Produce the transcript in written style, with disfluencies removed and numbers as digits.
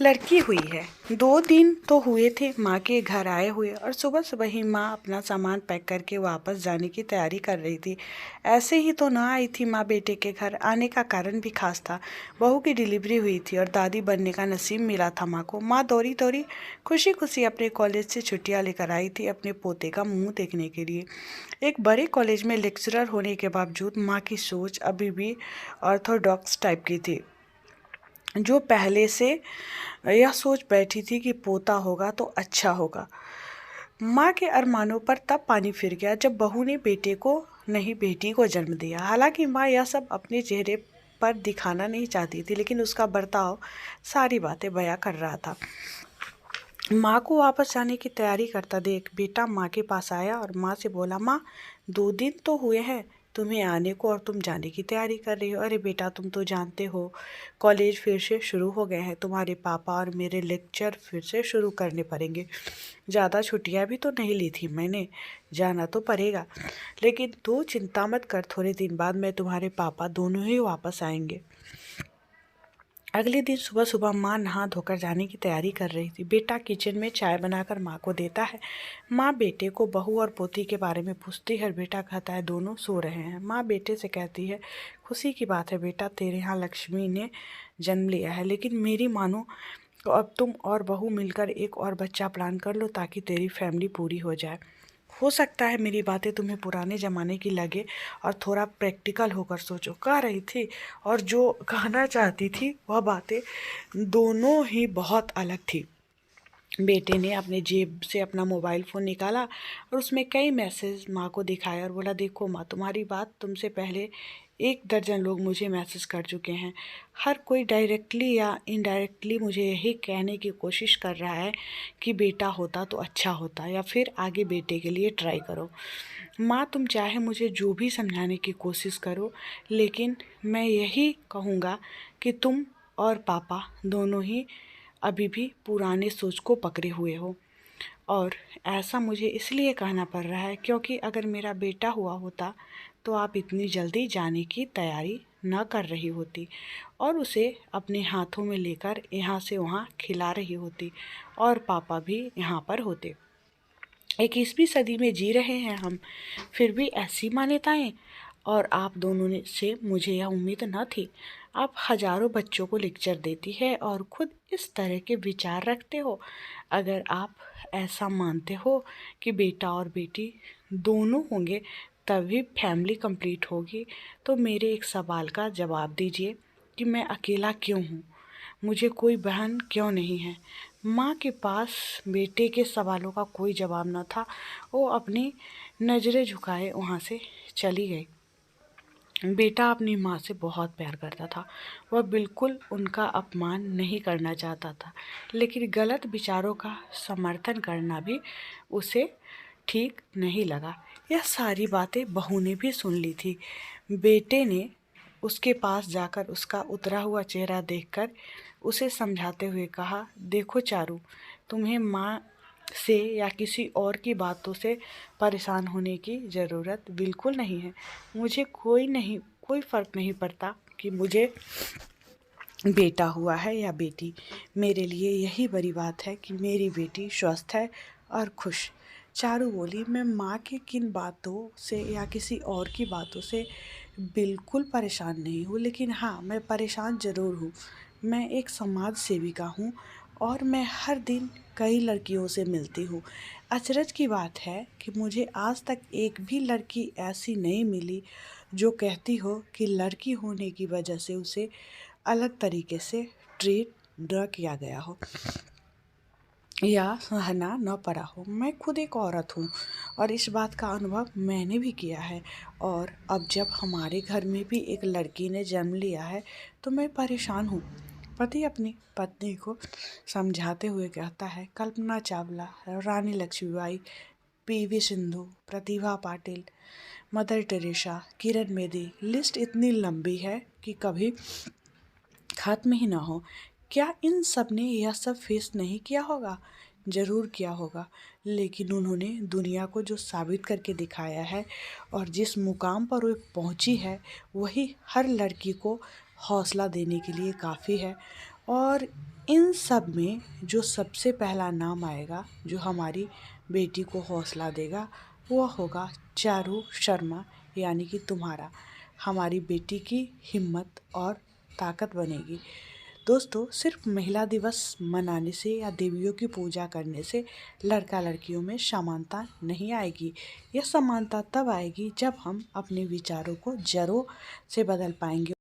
लड़की हुई है। 2 दिन तो हुए थे माँ के घर आए हुए और सुबह सुबह ही माँ अपना सामान पैक करके वापस जाने की तैयारी कर रही थी। ऐसे ही तो ना आई थी माँ बेटे के घर। आने का कारण भी खास था। बहू की डिलीवरी हुई थी और दादी बनने का नसीब मिला था माँ को। माँ दौड़ी दौड़ी खुशी खुशी अपने कॉलेज से छुट्टियाँ लेकर आई थी अपने पोते का मुँह देखने के लिए। एक बड़े कॉलेज में लेक्चरर होने के बावजूद माँ की सोच अभी भी ऑर्थोडॉक्स टाइप की थी। जो पहले से यह सोच बैठी थी कि पोता होगा तो अच्छा होगा। माँ के अरमानों पर तब पानी फिर गया जब बहू ने बेटे को नहीं बेटी को जन्म दिया। हालांकि माँ यह सब अपने चेहरे पर दिखाना नहीं चाहती थी, लेकिन उसका बर्ताव सारी बातें बयां कर रहा था। माँ को वापस जाने की तैयारी करता देख बेटा माँ के पास आया और माँ से बोला, माँ 2 दिन तो हुए हैं तुम्हें आने को और तुम जाने की तैयारी कर रही हो। अरे बेटा, तुम तो जानते हो कॉलेज फिर से शुरू हो गए हैं। तुम्हारे पापा और मेरे लेक्चर फिर से शुरू करने पड़ेंगे। ज़्यादा छुट्टियाँ भी तो नहीं ली थी मैंने, जाना तो पड़ेगा। लेकिन तू चिंता मत कर, थोड़े दिन बाद मैं तुम्हारे पापा दोनों ही वापस आएंगे। अगले दिन सुबह सुबह माँ नहा धोकर जाने की तैयारी कर रही थी। बेटा किचन में चाय बनाकर माँ को देता है। माँ बेटे को बहू और पोती के बारे में पूछती है। बेटा कहता है दोनों सो रहे हैं। माँ बेटे से कहती है, खुशी की बात है बेटा, तेरे यहाँ लक्ष्मी ने जन्म लिया है। लेकिन मेरी मानो तो अब तुम और बहू मिलकर एक और बच्चा प्लान कर लो ताकि तेरी फैमिली पूरी हो जाए। हो सकता है मेरी बातें तुम्हें पुराने ज़माने की लगे और थोड़ा प्रैक्टिकल होकर सोचो, कह रही थी। और जो कहना चाहती थी वह बातें दोनों ही बहुत अलग थी। बेटे ने अपने जेब से अपना मोबाइल फ़ोन निकाला और उसमें कई मैसेज माँ को दिखाया और बोला, देखो माँ, तुम्हारी बात तुमसे पहले 1 दर्जन लोग मुझे मैसेज कर चुके हैं। हर कोई डायरेक्टली या इनडायरेक्टली मुझे यही कहने की कोशिश कर रहा है कि बेटा होता तो अच्छा होता, या फिर आगे बेटे के लिए ट्राई करो। माँ, तुम चाहे मुझे जो भी समझाने की कोशिश करो, लेकिन मैं यही कहूँगा कि तुम और पापा दोनों ही अभी भी पुराने सोच को पकड़े हुए हो। और ऐसा मुझे इसलिए कहना पड़ रहा है क्योंकि अगर मेरा बेटा हुआ होता तो आप इतनी जल्दी जाने की तैयारी न कर रही होती और उसे अपने हाथों में लेकर यहाँ से वहाँ खिला रही होती और पापा भी यहाँ पर होते। 21वीं सदी में जी रहे हैं हम, फिर भी ऐसी मान्यताएं। और आप दोनों ने से मुझे यह उम्मीद न थी। आप हजारों बच्चों को लेक्चर देती है और खुद इस तरह के विचार रखते हो। अगर आप ऐसा मानते हो कि बेटा और बेटी दोनों होंगे तभी फैमिली कंप्लीट होगी, तो मेरे एक सवाल का जवाब दीजिए कि मैं अकेला क्यों हूँ? मुझे कोई बहन क्यों नहीं है? माँ के पास बेटे के सवालों का कोई जवाब न था। वो अपनी नज़रें झुकाए वहाँ से चली गई। बेटा अपनी माँ से बहुत प्यार करता था। वह बिल्कुल उनका अपमान नहीं करना चाहता था, लेकिन गलत विचारों का समर्थन करना भी उसे ठीक नहीं लगा। यह सारी बातें बहू ने भी सुन ली थी। बेटे ने उसके पास जाकर उसका उतरा हुआ चेहरा देखकर उसे समझाते हुए कहा, देखो चारू, तुम्हें माँ से या किसी और की बातों से परेशान होने की ज़रूरत बिल्कुल नहीं है। मुझे कोई फ़र्क नहीं पड़ता कि मुझे बेटा हुआ है या बेटी। मेरे लिए यही बड़ी बात है कि मेरी बेटी स्वस्थ है और खुश। चारू बोली, मैं माँ की किन बातों से या किसी और की बातों से बिल्कुल परेशान नहीं हूँ, लेकिन हाँ, मैं परेशान ज़रूर हूँ। मैं एक समाज सेविका हूँ और मैं हर दिन कई लड़कियों से मिलती हूँ। अचरज की बात है कि मुझे आज तक एक भी लड़की ऐसी नहीं मिली जो कहती हो कि लड़की होने की वजह से उसे अलग तरीके से ट्रीट न किया गया हो या सहना न पड़ा हो। मैं खुद एक औरत हूँ और इस बात का अनुभव मैंने भी किया है। और अब जब हमारे घर में भी एक लड़की ने जन्म लिया है तो मैं परेशान हूँ। पति अपनी पत्नी को समझाते हुए कहता है, कल्पना चावला, रानी Lakshmibai, PV Sindhu, Pratibha Patil, mother Teresa, Kiran Bedi, list इतनी लंबी है कि कभी खत्म ही ना हो। क्या इन सब ने यह सब फेस नहीं किया होगा? ज़रूर किया होगा, लेकिन उन्होंने दुनिया को जो साबित करके दिखाया है और जिस मुकाम पर वो पहुंची है वही हर लड़की को हौसला देने के लिए काफ़ी है। और इन सब में जो सबसे पहला नाम आएगा, जो हमारी बेटी को हौसला देगा, वो होगा चारू शर्मा, यानी कि तुम्हारा। हमारी बेटी की हिम्मत और ताकत बनेगी। दोस्तों, सिर्फ महिला दिवस मनाने से या देवियों की पूजा करने से लड़का लड़कियों में समानता नहीं आएगी। यह समानता तब आएगी जब हम अपने विचारों को जड़ों से बदल पाएंगे।